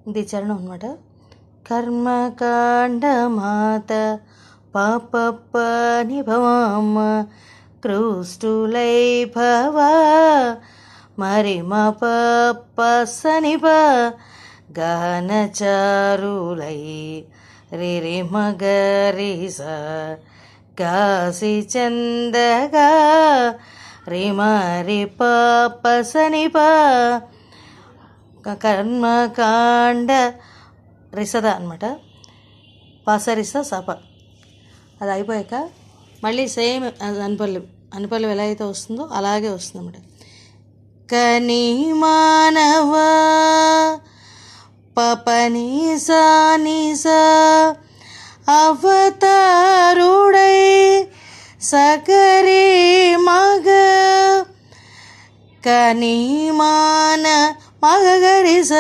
ఇది చరణం అనమాట. కర్మకాండ మాత పాపప్ప నిభవామ కృష్టులై భవ మరి మా పప్ప సనిప గానచారులై రిరి మగరిస కాసి చందగా రిమరి పాప సనిప కర్మకాండ రిసద అనమాట. పాసరిస సప. అది అయిపోయాక మళ్ళీ సేమ్ అనుపల్లి ఎలా అయితే వస్తుందో అలాగే వస్తుంది అన్నమాట. కని మానవ పపని సానిస అవతారుడై సకరి మగ కని మాన మగరిస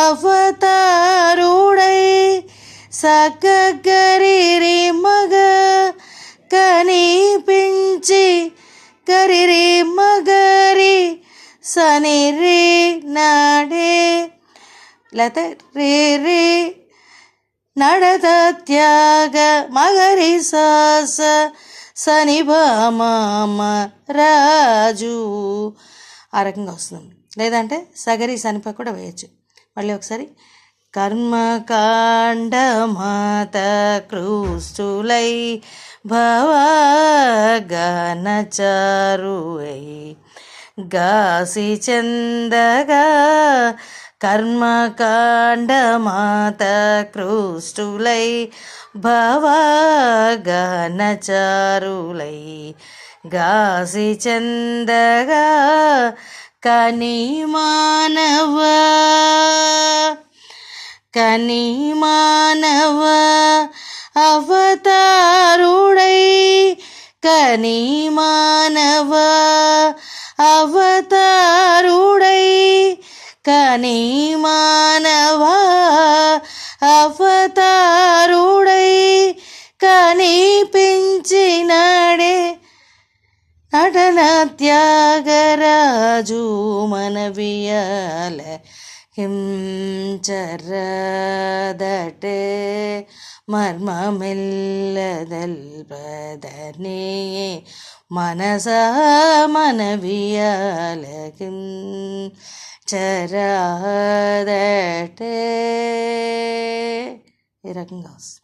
అవతారుడై సకరి మగ కనిపించి కరిరి మగరి సనిరి నాడే లేకపోతే రే రే నడత త్యాగ మగరి సాస సని భామ రాజు ఆ రకంగా వస్తుంది. లేదంటే సగరి సనిప కూడా వేయచ్చు. మళ్ళీ ఒకసారి కర్మకాండ మాత కృష్టులై భవ గానచారువై గాసి చందగా కర్మకాండ మాత కృష్టులై భవ గానచారులై గాసి చందగా కని మానవ అవతారుడై కని మానవ అవతారుడై కని మానవ అవతారుడై కనిపించినాడే నటన త్యాగరాజు మనవియాల హించరదటే మర్మమెల్లదల్పదనే మనస మనవియాల హించరదటే ఈ రకంగా వస్తుంది.